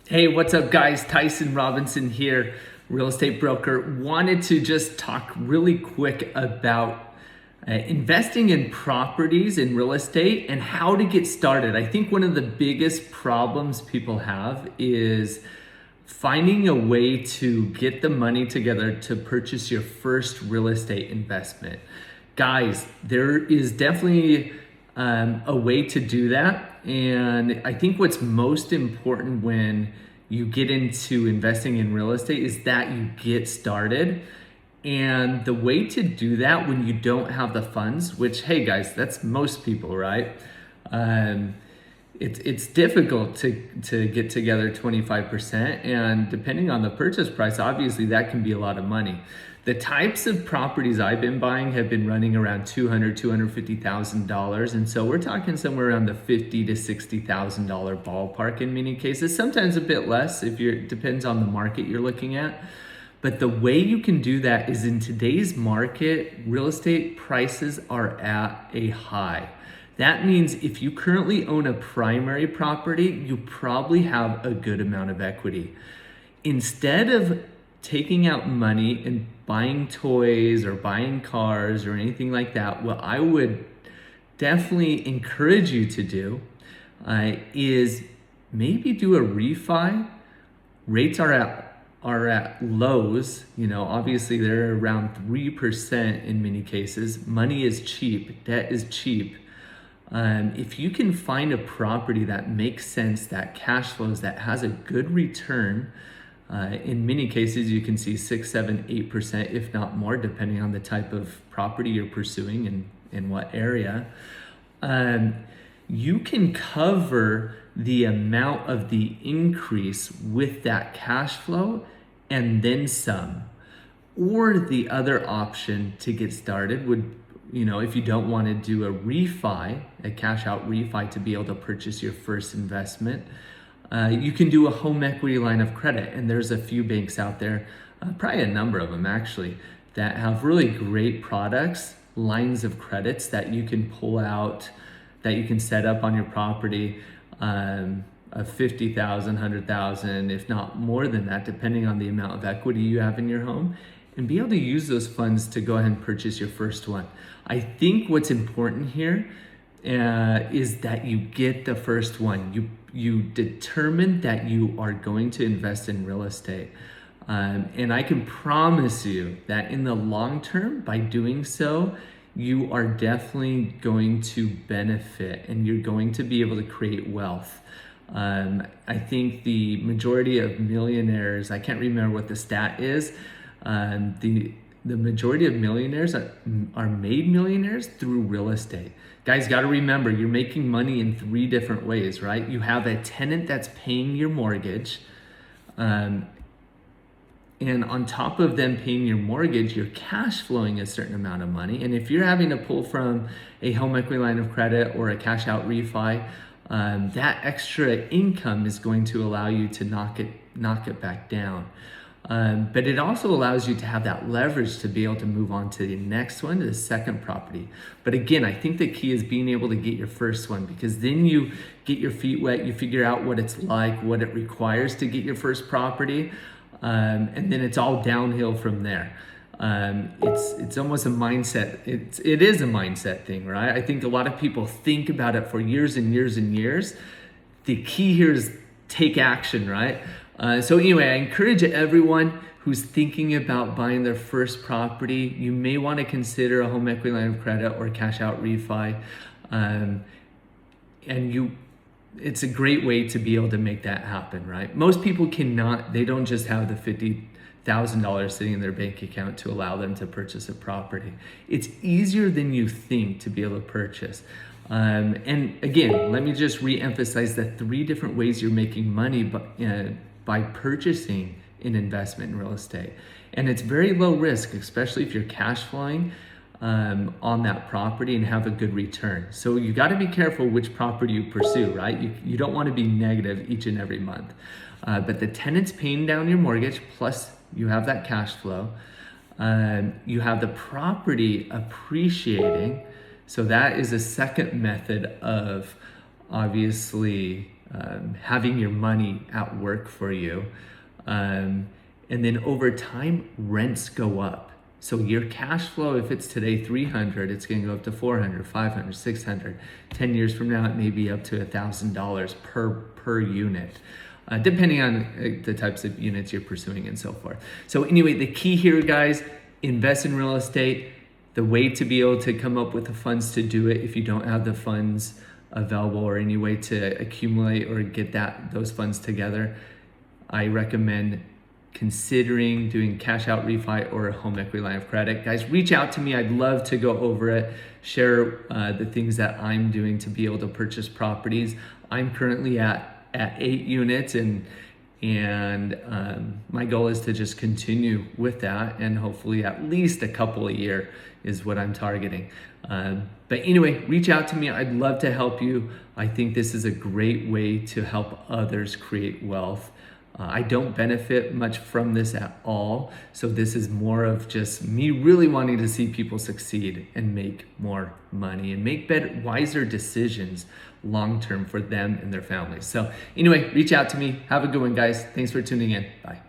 Hey, what's up, guys? Tyson Robinson here, real estate broker. Wanted to just talk really quick about investing in properties in real estate and how to get started. I think one of the biggest problems people have is finding a way to get the money together to purchase your first real estate investment. Guys, there is definitely a way to do that. And I think what's most important when you get into investing in real estate is that you get started. And the way to do that when you don't have the funds, which, hey guys, that's most people, right? It's difficult to get together 25%, and depending on the purchase price, obviously that can be a lot of money. The types of properties I've been buying have been running around $250,000, and so we're talking somewhere around the $50,000 to $60,000 ballpark in many cases. Sometimes a bit less if depends on the market you're looking at. But the way you can do that is in today's market, real estate prices are at a high. That means if you currently own a primary property, you probably have a good amount of equity. Instead of taking out money and buying toys or buying cars or anything like that, what I would definitely encourage you to do is maybe do a refi. Rates are at lows. Obviously they're around 3% in many cases. Money is cheap, debt is cheap. If you can find a property that makes sense, that cash flows, that has a good return, in many cases you can see 6, 7, 8%, if not more, depending on the type of property you're pursuing and in what area. You can cover the amount of the increase with that cash flow and then some. Or the other option to get started would, if you don't want to do a refi, a cash out refi to be able to purchase your first investment, you can do a home equity line of credit. And there's a few banks out there, probably a number of them actually, that have really great products, lines of credits that you can pull out, that you can set up on your property, of 50,000, 100,000, if not more than that, depending on the amount of equity you have in your home, and be able to use those funds to go ahead and purchase your first one. I think what's important here is that you get the first one. You determine that you are going to invest in real estate. And I can promise you that in the long term, by doing so, you are definitely going to benefit and you're going to be able to create wealth. I think the majority of millionaires, I can't remember what the stat is, the majority of millionaires are made millionaires through real estate. Guys, got to remember, you're making money in 3 different ways, right? You have a tenant that's paying your mortgage, and on top of them paying your mortgage, you're cash flowing a certain amount of money. And if you're having to pull from a home equity line of credit or a cash out refi, that extra income is going to allow you to knock it back down. But it also allows you to have that leverage to be able to move on to the next one, to the second property. But again, I think the key is being able to get your first one, because then you get your feet wet, you figure out what it's like, what it requires to get your first property, and then it's all downhill from there. It's almost a mindset. It is a mindset thing, right? I think a lot of people think about it for years and years and years. The key here is take action, right? So anyway, I encourage everyone who's thinking about buying their first property, you may want to consider a home equity line of credit or cash out refi. It's a great way to be able to make that happen, right? Most people cannot, they don't just have the $50,000 sitting in their bank account to allow them to purchase a property. It's easier than you think to be able to purchase. And again, let me just re-emphasize the 3 different ways you're making money by purchasing an investment in real estate. And it's very low risk, especially if you're cash flowing on that property and have a good return. So you got to be careful which property you pursue, right? You don't want to be negative each and every month. But the tenant's paying down your mortgage, plus you have that cash flow. You have the property appreciating. So that is a second method of obviously having your money at work for you. And then over time, rents go up. So your cash flow, if it's today 300, it's going to go up to 400, 500, 600. 10 years from now, it may be up to $1,000 per unit, depending on the types of units you're pursuing and so forth. So anyway, the key here, guys, invest in real estate. The way to be able to come up with the funds to do it, if you don't have the funds available or any way to accumulate or get those funds together, I recommend considering doing cash out refi or a home equity line of credit. Guys, reach out to me. I'd love to go over it, share the things that I'm doing to be able to purchase properties. I'm currently at 8 units, and my goal is to just continue with that, and hopefully at least a couple a year is what I'm targeting. But anyway, reach out to me. I'd love to help you. I think this is a great way to help others create wealth. I don't benefit much from this at all. So this is more of just me really wanting to see people succeed and make more money and make better, wiser decisions long-term for them and their families. So anyway, reach out to me. Have a good one, guys. Thanks for tuning in. Bye.